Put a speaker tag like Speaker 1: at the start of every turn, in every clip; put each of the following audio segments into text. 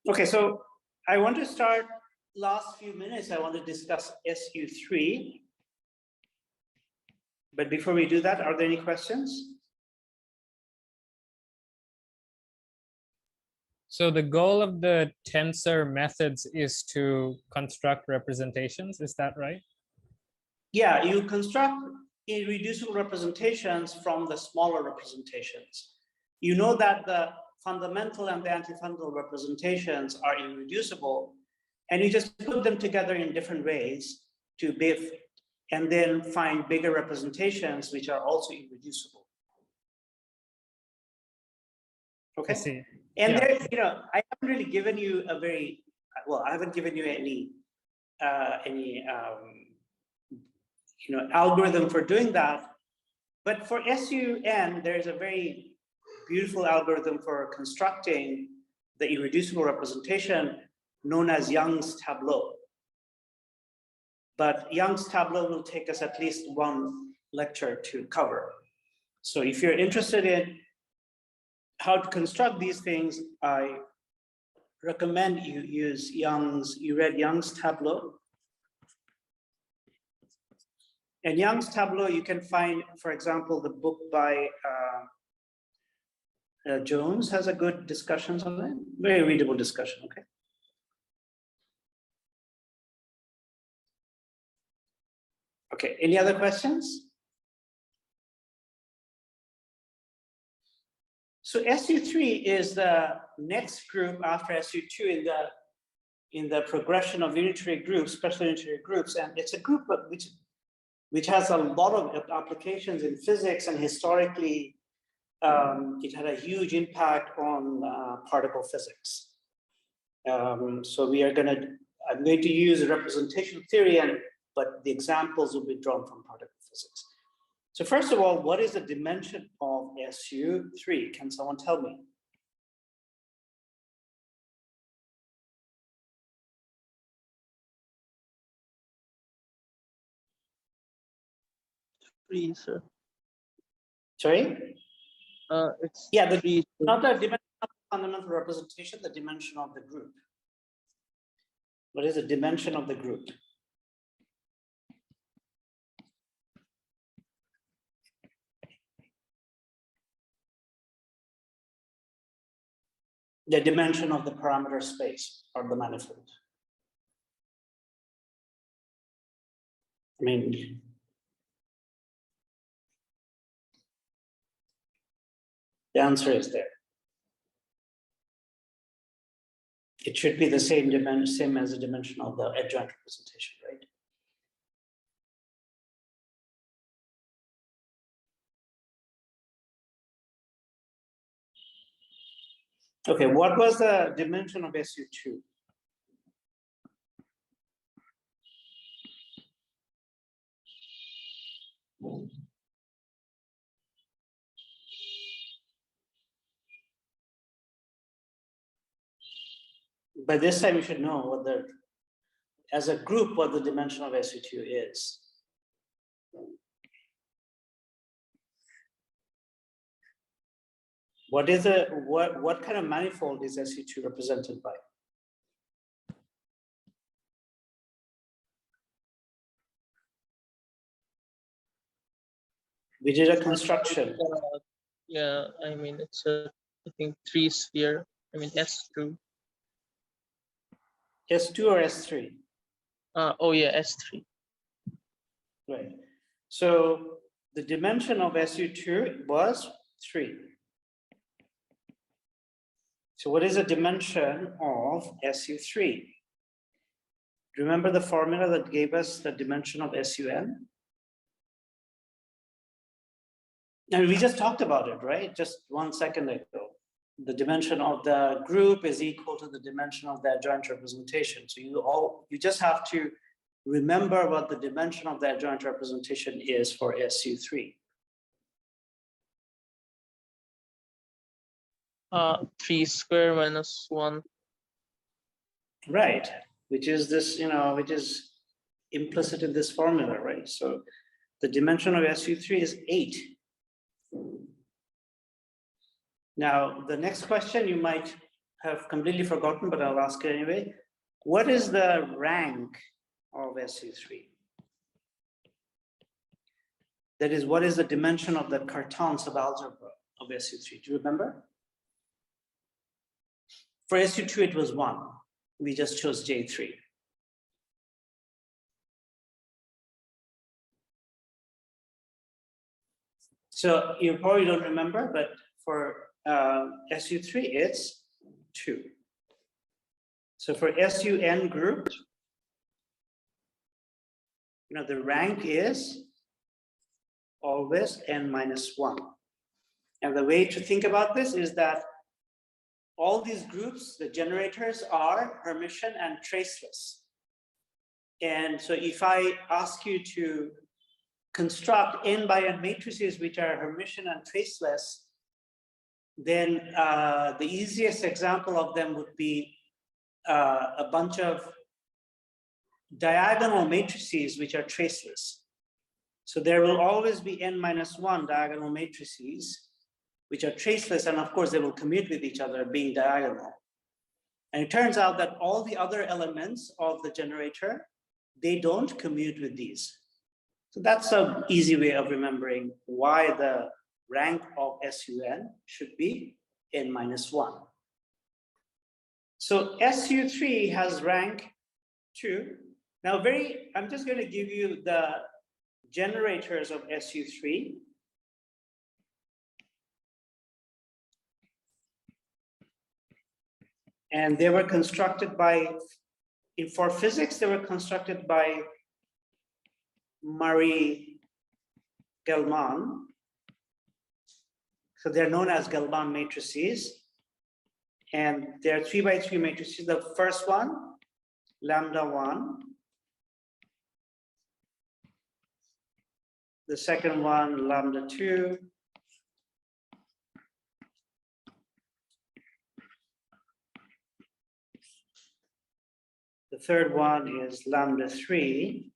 Speaker 1: Okay, so I want to start last few minutes. I want to discuss SU3. But before we do that, are there any questions?
Speaker 2: So the goal of the tensor methods is to construct representations, is that right?
Speaker 1: Yeah, you construct irreducible representations from the smaller representations. You know that the fundamental and the antifundamental representations are irreducible, and you just put them together in different ways to be, and then find bigger representations which are also irreducible. Okay.
Speaker 2: I see.
Speaker 1: And
Speaker 2: Yeah.
Speaker 1: there, you know, I haven't really given you a very well. I haven't given you any you know, algorithm for doing that. But for SUN, there's a very beautiful algorithm for constructing the irreducible representation known as Young's tableau. But Young's tableau will take us at least one lecture to cover. So if you're interested in how to construct these things, I recommend you use you read Young's tableau. And Young's tableau, you can find, for example, the book by Jones has a good discussions on it, very readable discussion, okay? Okay, any other questions? So SU3 is the next group after SU2 in the progression of unitary groups, special unitary groups, and it's a group which has a lot of applications in physics, and historically it had a huge impact on particle physics. So I'm going to use representation theory, but the examples will be drawn from particle physics. So first of all, what is the dimension of SU3? Can someone tell me?
Speaker 3: Three, sir.
Speaker 1: Sorry?
Speaker 3: It's
Speaker 1: yeah,
Speaker 3: three.
Speaker 1: not the dimension of fundamental representation, the dimension of the group. What is the dimension of the group? The dimension of the parameter space or the manifold. I mean, the answer is there. It should be the same dimension, same as the dimension of the adjoint representation, right? Okay, what was the dimension of SU2? By this time, you should know what as a group, what the dimension of SU2 is. What is what kind of manifold is SU2 represented by? We did a construction.
Speaker 3: Yeah, I mean it's a I think 3 sphere. I mean S2.
Speaker 1: S2 or S3?
Speaker 3: Oh yeah, S3.
Speaker 1: Right. So the dimension of SU2 was 3. So what is the dimension of SU3? Remember the formula that gave us the dimension of SUN? And we just talked about it, right? Just 1 second ago. The dimension of the group is equal to the dimension of the adjoint representation. So you just have to remember what the dimension of the adjoint representation is for SU3.
Speaker 3: 3 square minus 1.
Speaker 1: Right, which is this, you know, which is implicit in this formula, right? So the dimension of SU3 is 8. Now, the next question you might have completely forgotten, but I'll ask it anyway. What is the rank of SU3? That is, what is the dimension of the Cartan subalgebra of SU3? Do you remember? For SU2, it was 1. We just chose J3. So you probably don't remember, but for SU3, it's 2. So for SUN group, the rank is always n minus 1. And the way to think about this is that all these groups, the generators, are Hermitian and traceless. And so if I ask you to construct n by n matrices which are Hermitian and traceless, then the easiest example of them would be a bunch of diagonal matrices which are traceless. So there will always be n minus 1 diagonal matrices which are traceless, and of course they will commute with each other being diagonal. And it turns out that all the other elements of the generator, they don't commute with these. So that's an easy way of remembering why the rank of SUN should be n minus 1. So SU3 has rank 2. Now I'm just going to give you the generators of SU3. And they were constructed by, for physics, they were constructed by Marie Gell-Mann. So they're known as Gell-Mann matrices. And they're 3 by 3 matrices. The first one, lambda 1. The second one, lambda 2. The third one is lambda 3.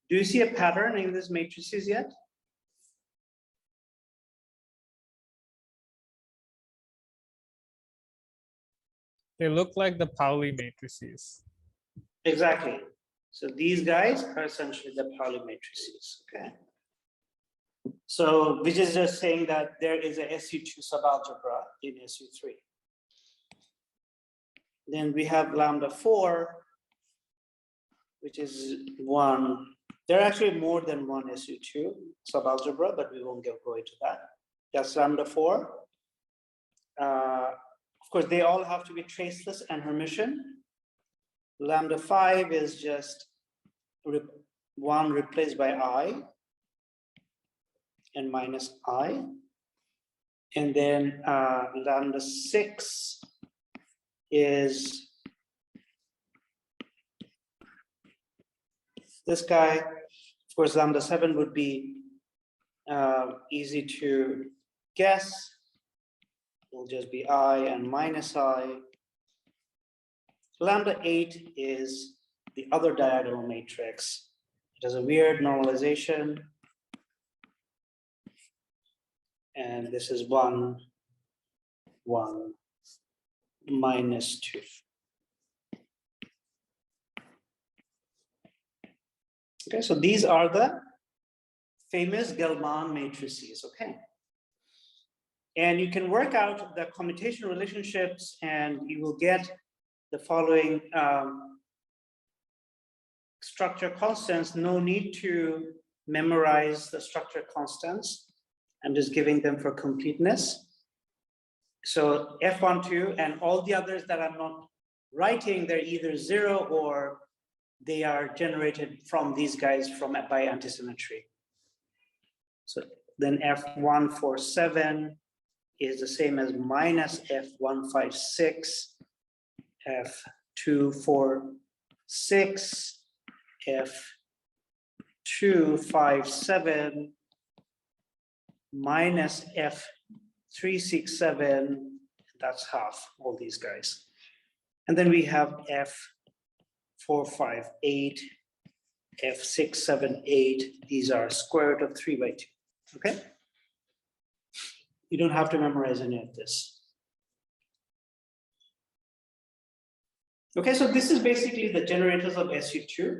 Speaker 1: Do you see a pattern in these matrices yet?
Speaker 2: They look like the Pauli matrices.
Speaker 1: Exactly. So these guys are essentially the Pauli matrices, okay? So which is just saying that there is a SU2 subalgebra in SU3. Then we have lambda 4, which is 1. There are actually more than one SU2 subalgebra, but we won't go into that. That's lambda 4. Of course, they all have to be traceless and Hermitian. Lambda 5 is just 1 replaced by I and minus I. And then lambda 6 is this guy. Of course, lambda 7 would be easy to guess. Will just be I and minus I. Lambda 8 is the other diagonal matrix. It has a weird normalization. And this is 1, 1, minus 2. Okay, so these are the famous Gell-Mann matrices, okay? And you can work out the commutation relationships and you will get the following structure constants. No need to memorize the structure constants. I'm just giving them for completeness. So F12 and all the others that I'm not writing, they're either 0 or they are generated from these guys by antisymmetry. So then F147 is the same as minus F156, F246, F257, minus F367, that's half, all these guys. And then we have F458, F678, these are square root of 3 by 2, okay? You don't have to memorize any of this. Okay, so this is basically the generators of SU2.